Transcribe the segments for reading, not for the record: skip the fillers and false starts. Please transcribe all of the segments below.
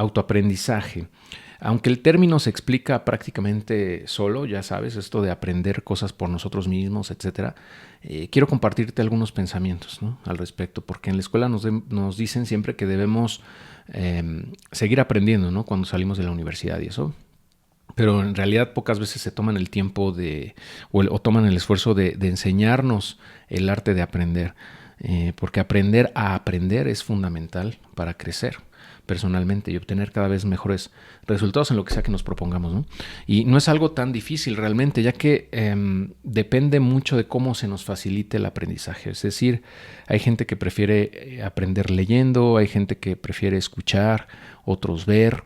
autoaprendizaje. Aunque el término se explica prácticamente solo, ya sabes, esto de aprender cosas por nosotros mismos, etcétera, quiero compartirte algunos pensamientos, ¿no?, al respecto, porque en la escuela nos dicen siempre que debemos seguir aprendiendo, ¿no?, cuando salimos de la universidad y eso. Pero en realidad pocas veces se toman el tiempo o toman el esfuerzo de enseñarnos el arte de aprender, porque aprender a aprender es fundamental para crecer personalmente y obtener cada vez mejores resultados en lo que sea que nos propongamos, ¿no? Y no es algo tan difícil realmente, ya que depende mucho de cómo se nos facilite el aprendizaje. Es decir, hay gente que prefiere aprender leyendo, hay gente que prefiere escuchar, otros ver.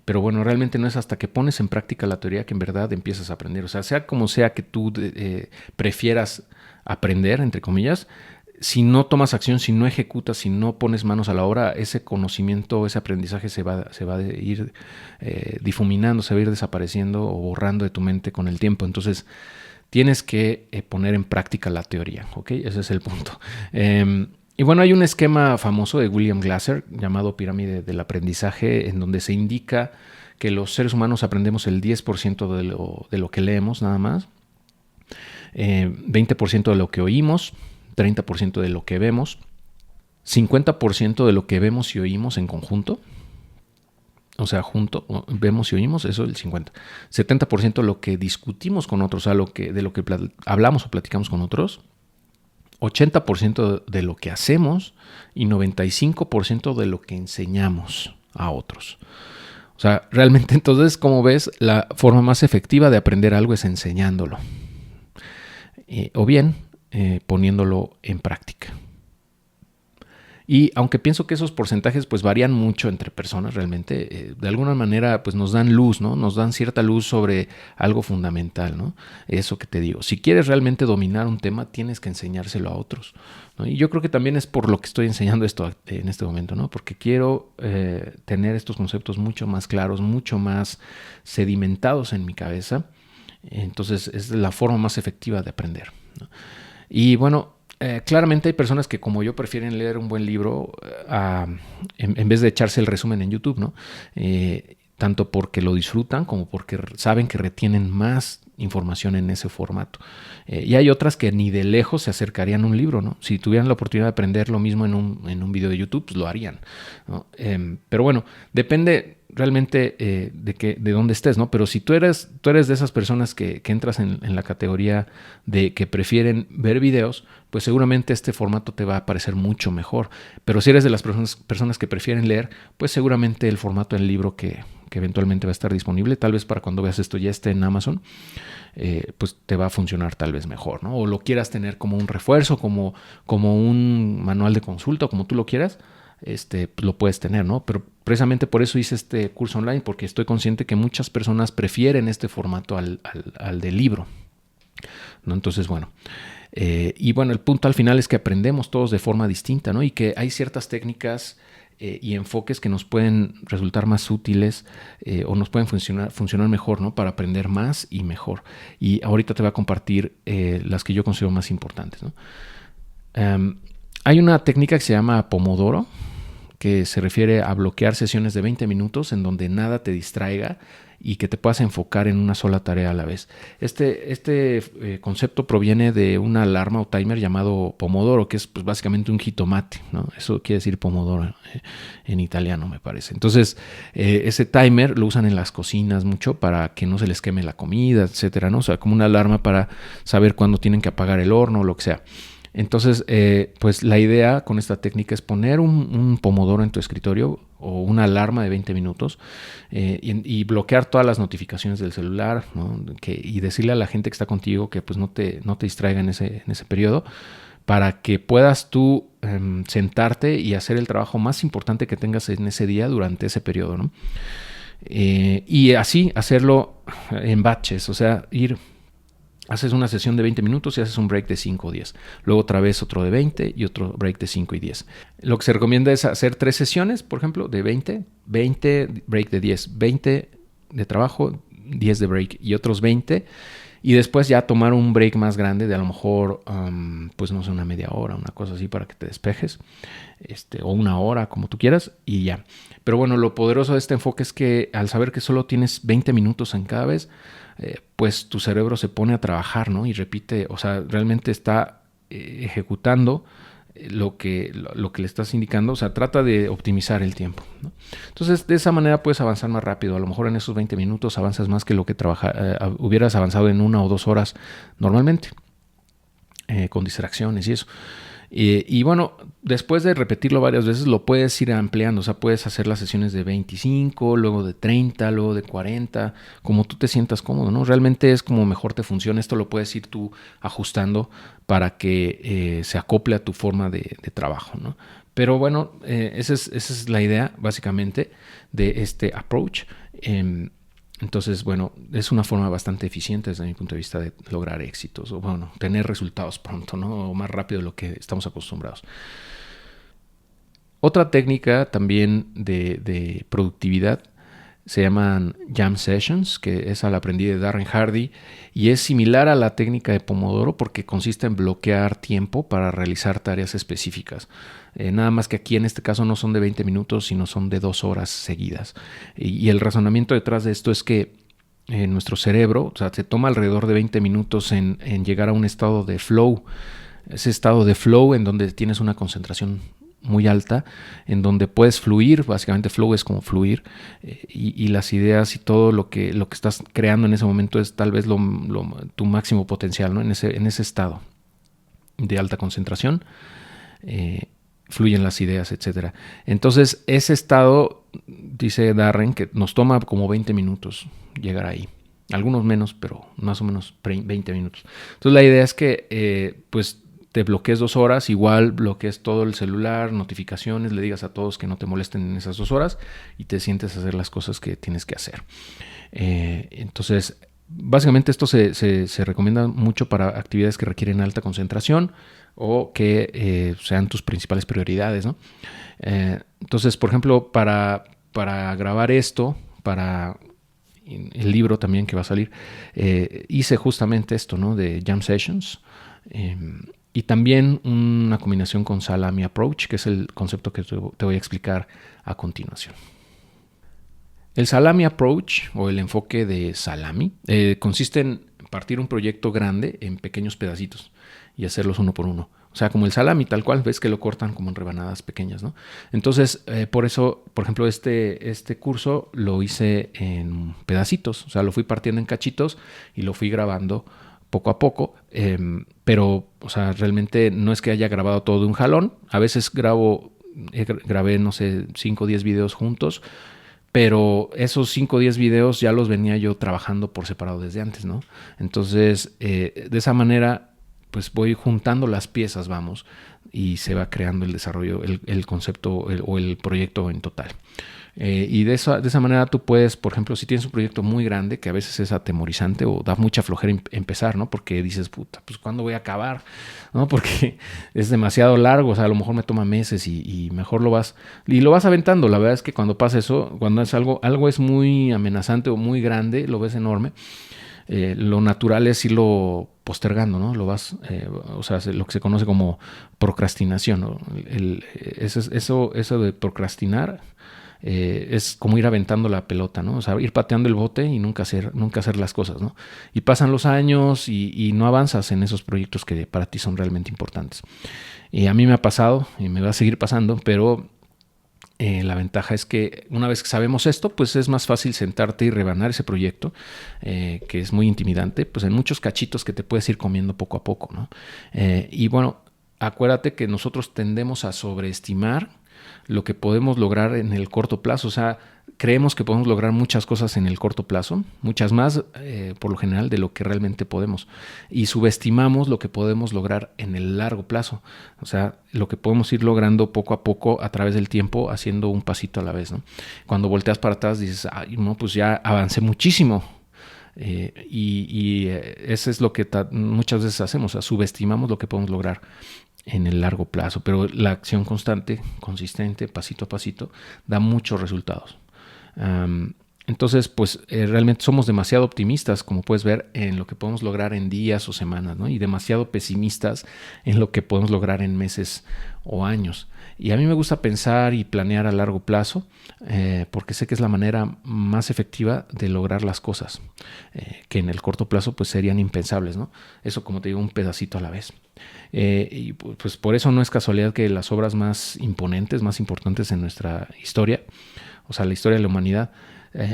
Pero bueno, realmente no es hasta que pones en práctica la teoría que en verdad empiezas a aprender. O sea como sea que tú prefieras aprender, entre comillas, si no tomas acción, si no ejecutas, si no pones manos a la obra, ese conocimiento, ese aprendizaje se va a ir difuminando, se va a ir desapareciendo o borrando de tu mente con el tiempo. Entonces, tienes que poner en práctica la teoría, ¿ok? Ese es el punto. Y bueno, hay un esquema famoso de William Glasser llamado pirámide del aprendizaje, en donde se indica que los seres humanos aprendemos el 10% de lo que leemos nada más, 20% de lo que oímos, 30% de lo que vemos, 50% de lo que vemos y oímos en conjunto, o sea, vemos y oímos, eso es el 50%. 70% de lo que discutimos con otros, o sea, de lo que hablamos o platicamos con otros, 80% de lo que hacemos y 95% de lo que enseñamos a otros. O sea, realmente entonces, como ves, la forma más efectiva de aprender algo es enseñándolo. O bien, poniéndolo en práctica. Y aunque pienso que esos porcentajes pues varían mucho entre personas realmente, de alguna manera pues nos dan luz, ¿no? Nos dan cierta luz sobre algo fundamental, ¿no? Eso que te digo. Si quieres realmente dominar un tema, tienes que enseñárselo a otros, ¿no? Y yo creo que también es por lo que estoy enseñando esto en este momento, ¿no? Porque quiero tener estos conceptos mucho más claros, mucho más sedimentados en mi cabeza. Entonces es la forma más efectiva de aprender, ¿no? Y bueno, claramente hay personas que como yo prefieren leer un buen libro en vez de echarse el resumen en YouTube, ¿no? Tanto porque lo disfrutan como porque saben que retienen más información en ese formato. Y hay otras que ni de lejos se acercarían a un libro, ¿no? Si tuvieran la oportunidad de aprender lo mismo en un video de YouTube, pues lo harían, ¿no? Pero bueno, depende realmente de dónde estés, ¿no? Pero si tú eres de esas personas que entras en la categoría de que prefieren ver videos, pues seguramente este formato te va a parecer mucho mejor. Pero si eres de las personas que prefieren leer, pues seguramente el formato del libro que eventualmente va a estar disponible, tal vez para cuando veas esto ya esté en Amazon, pues te va a funcionar tal vez mejor, ¿no? O lo quieras tener como un refuerzo, como un manual de consulta, como tú lo quieras, lo puedes tener, ¿no? Pero precisamente por eso hice este curso online, porque estoy consciente que muchas personas prefieren este formato al del libro, ¿no? Entonces, bueno. Y bueno, el punto al final es que aprendemos todos de forma distinta, ¿no? Y que hay ciertas técnicas y enfoques que nos pueden resultar más útiles o nos pueden funcionar mejor, ¿no? Para aprender más y mejor. Y ahorita te voy a compartir las que yo considero más importantes, ¿no? Hay una técnica que se llama Pomodoro, que se refiere a bloquear sesiones de 20 minutos en donde nada te distraiga y que te puedas enfocar en una sola tarea a la vez. Este concepto proviene de una alarma o timer llamado Pomodoro, que es pues, básicamente un jitomate, ¿no? Eso quiere decir Pomodoro en italiano, me parece. Entonces, ese timer lo usan en las cocinas mucho para que no se les queme la comida, etcétera, ¿no? O sea, como una alarma para saber cuándo tienen que apagar el horno o lo que sea. Entonces, pues la idea con esta técnica es poner un pomodoro en tu escritorio o una alarma de 20 minutos y bloquear todas las notificaciones del celular, ¿no? Y decirle a la gente que está contigo que pues no te distraiga en ese periodo, para que puedas tú sentarte y hacer el trabajo más importante que tengas en ese día durante ese periodo, ¿no? Y así hacerlo en batches, o sea, haces una sesión de 20 minutos y haces un break de 5 o 10. Luego otra vez otro de 20 y otro break de 5 y 10. Lo que se recomienda es hacer 3 sesiones, por ejemplo, de 20, break de 10, 20 de trabajo, 10 de break y otros 20. Y después ya tomar un break más grande de a lo mejor, pues no sé, una media hora, una cosa así para que te despejes. O una hora, como tú quieras, y ya. Pero bueno, lo poderoso de este enfoque es que al saber que solo tienes 20 minutos en cada vez, pues tu cerebro se pone a trabajar, ¿no? Y repite, o sea, realmente está ejecutando lo que le estás indicando, o sea, trata de optimizar el tiempo, ¿no? Entonces, de esa manera puedes avanzar más rápido. A lo mejor en esos 20 minutos avanzas más que lo que hubieras avanzado en 1 o 2 horas normalmente, con distracciones y eso. Y bueno, después de repetirlo varias veces, lo puedes ir ampliando. O sea, puedes hacer las sesiones de 25, luego de 30, luego de 40, como tú te sientas cómodo, ¿no? Realmente es como mejor te funciona. Esto lo puedes ir tú ajustando para que se acople a tu forma de trabajo, ¿no? Pero bueno, esa es la idea básicamente de este approach. Entonces, bueno, es una forma bastante eficiente desde mi punto de vista de lograr éxitos o, bueno, tener resultados pronto, ¿no? O más rápido de lo que estamos acostumbrados. Otra técnica también de productividad se llaman Jam Sessions, que esa la aprendí de Darren Hardy y es similar a la técnica de Pomodoro porque consiste en bloquear tiempo para realizar tareas específicas. Nada más que aquí en este caso no son de 20 minutos, sino son de 2 horas seguidas. Y el razonamiento detrás de esto es que nuestro cerebro, o sea, se toma alrededor de 20 minutos en llegar a un estado de flow. Ese estado de flow en donde tienes una concentración muy alta, en donde puedes fluir, básicamente flow es como fluir, y las ideas y todo lo que estás creando en ese momento es tal vez tu máximo potencial, ¿no? En ese estado de alta concentración fluyen las ideas, etcétera. Entonces, ese estado, dice Darren, que nos toma como 20 minutos llegar ahí. Algunos menos, pero más o menos 20 minutos. Entonces, la idea es que, pues, te bloquees 2 horas, igual bloquees todo el celular, notificaciones, le digas a todos que no te molesten en esas 2 horas y te sientes a hacer las cosas que tienes que hacer. Entonces, básicamente esto se recomienda mucho para actividades que requieren alta concentración o que sean tus principales prioridades, ¿no? Entonces, por ejemplo, para grabar esto, para el libro también que va a salir, hice justamente esto, ¿no? De Jam Sessions. Y también una combinación con Salami Approach, que es el concepto que te voy a explicar a continuación. El Salami Approach, o el enfoque de Salami, consiste en partir un proyecto grande en pequeños pedacitos y hacerlos uno por uno. O sea, como el salami, tal cual, ves que lo cortan como en rebanadas pequeñas, ¿no? Entonces, por eso, por ejemplo, este curso lo hice en pedacitos. O sea, lo fui partiendo en cachitos y lo fui grabando poco a poco, pero, o sea, realmente no es que haya grabado todo de un jalón. A veces grabé, no sé, 5 o 10 videos juntos, pero esos 5 o 10 videos ya los venía yo trabajando por separado desde antes, ¿no? Entonces, de esa manera, pues voy juntando las piezas, vamos, y se va creando el desarrollo, el concepto o el proyecto en total. Y de esa manera tú puedes, por ejemplo, si tienes un proyecto muy grande, que a veces es atemorizante o da mucha flojera empezar, ¿no? Porque dices, puta, pues ¿cuándo voy a acabar? ¿No? Porque es demasiado largo, o sea, a lo mejor me toma meses y mejor lo vas aventando. La verdad es que cuando pasa eso, cuando es algo es muy amenazante o muy grande, lo ves enorme, lo natural es irlo postergando, ¿no? Lo vas, o sea, lo que se conoce como procrastinación, ¿no? Eso de procrastinar es como ir aventando la pelota, ¿no? O sea, ir pateando el bote y nunca hacer las cosas, ¿no? Y pasan los años y no avanzas en esos proyectos que para ti son realmente importantes. Y a mí me ha pasado y me va a seguir pasando, pero la ventaja es que una vez que sabemos esto, pues es más fácil sentarte y rebanar ese proyecto, que es muy intimidante, pues en muchos cachitos que te puedes ir comiendo poco a poco, ¿no? Y bueno, acuérdate que nosotros tendemos a sobreestimar lo que podemos lograr en el corto plazo. O sea, creemos que podemos lograr muchas cosas en el corto plazo, muchas más por lo general de lo que realmente podemos, y subestimamos lo que podemos lograr en el largo plazo. O sea, lo que podemos ir logrando poco a poco a través del tiempo, haciendo un pasito a la vez, ¿no? Cuando volteas para atrás dices, ay, no, pues ya avancé muchísimo. Eso es lo que muchas veces hacemos, o sea, subestimamos lo que podemos lograr en el largo plazo, pero la acción constante, consistente, pasito a pasito, da muchos resultados. Entonces, pues realmente somos demasiado optimistas, como puedes ver, en lo que podemos lograr en días o semanas, ¿no? Y demasiado pesimistas en lo que podemos lograr en meses o años. Y a mí me gusta pensar y planear a largo plazo, porque sé que es la manera más efectiva de lograr las cosas, que en el corto plazo pues serían impensables, ¿no? Eso, como te digo, un pedacito a la vez. Y pues por eso no es casualidad que las obras más imponentes, más importantes en nuestra historia, o sea, la historia de la humanidad,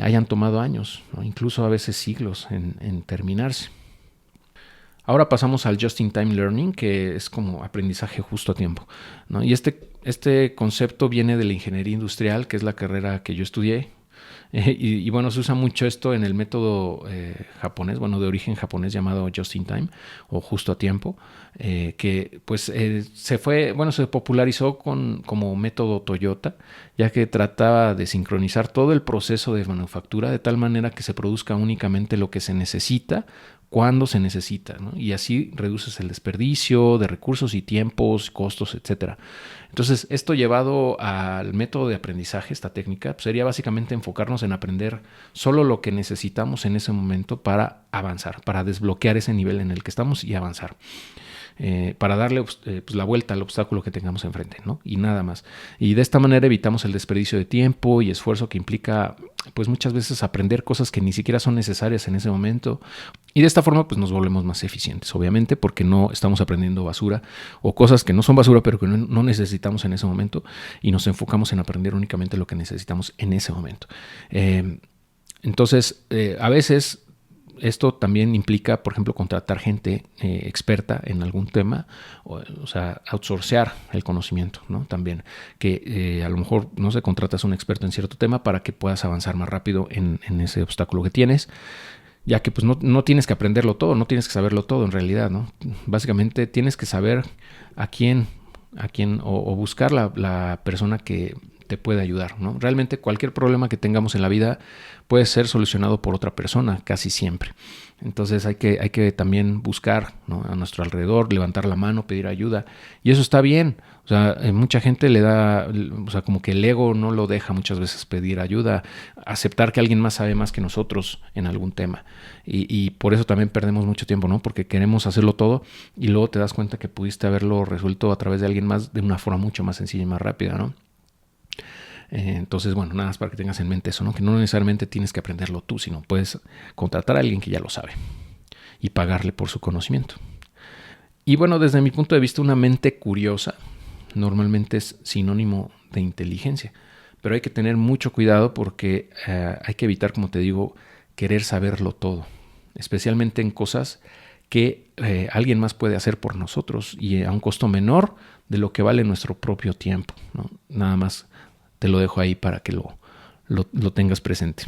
hayan tomado años, ¿no? Incluso a veces siglos en terminarse. Ahora pasamos al Just-in-Time Learning, que es como aprendizaje justo a tiempo, ¿no? Y este concepto viene de la ingeniería industrial, que es la carrera que yo estudié. Y bueno, se usa mucho esto en el método japonés, bueno, de origen japonés llamado Just-in-Time o justo a tiempo, que pues se popularizó como método Toyota, ya que trataba de sincronizar todo el proceso de manufactura de tal manera que se produzca únicamente lo que se necesita cuando se necesita, ¿no? Y así reduces el desperdicio de recursos y tiempos, costos, etcétera. Entonces, esto llevado al método de aprendizaje, esta técnica, pues sería básicamente enfocarnos en aprender solo lo que necesitamos en ese momento para avanzar, para desbloquear ese nivel en el que estamos y avanzar. Para darle pues la vuelta al obstáculo que tengamos enfrente, ¿no? Y nada más. Y de esta manera evitamos el desperdicio de tiempo y esfuerzo que implica pues muchas veces aprender cosas que ni siquiera son necesarias en ese momento. Y de esta forma pues nos volvemos más eficientes, obviamente, porque no estamos aprendiendo basura o cosas que no son basura pero que no necesitamos en ese momento, y nos enfocamos en aprender únicamente lo que necesitamos en ese momento. Entonces, a veces esto también implica, por ejemplo, contratar gente experta en algún tema, o sea, outsourcear el conocimiento, ¿no? También, que a lo mejor, no sé, contratas a un experto en cierto tema para que puedas avanzar más rápido en ese obstáculo que tienes, ya que pues no tienes que aprenderlo todo, no tienes que saberlo todo en realidad, ¿no? Básicamente tienes que saber a quién o buscar la persona que te puede ayudar, ¿no? Realmente cualquier problema que tengamos en la vida puede ser solucionado por otra persona, casi siempre. Entonces hay que también buscar, ¿no?, a nuestro alrededor, levantar la mano, pedir ayuda. Y eso está bien. O sea, mucha gente le da, o sea, como que el ego no lo deja muchas veces pedir ayuda, aceptar que alguien más sabe más que nosotros en algún tema. Y por eso también perdemos mucho tiempo, ¿no? Porque queremos hacerlo todo y luego te das cuenta que pudiste haberlo resuelto a través de alguien más de una forma mucho más sencilla y más rápida, ¿no? Entonces, bueno, nada más para que tengas en mente eso, ¿no? Que no necesariamente tienes que aprenderlo tú, sino puedes contratar a alguien que ya lo sabe y pagarle por su conocimiento. Y bueno, desde mi punto de vista, una mente curiosa normalmente es sinónimo de inteligencia, pero hay que tener mucho cuidado porque hay que evitar, como te digo, querer saberlo todo, especialmente en cosas que alguien más puede hacer por nosotros y a un costo menor de lo que vale nuestro propio tiempo, ¿no? Nada más te lo dejo ahí para que lo tengas presente.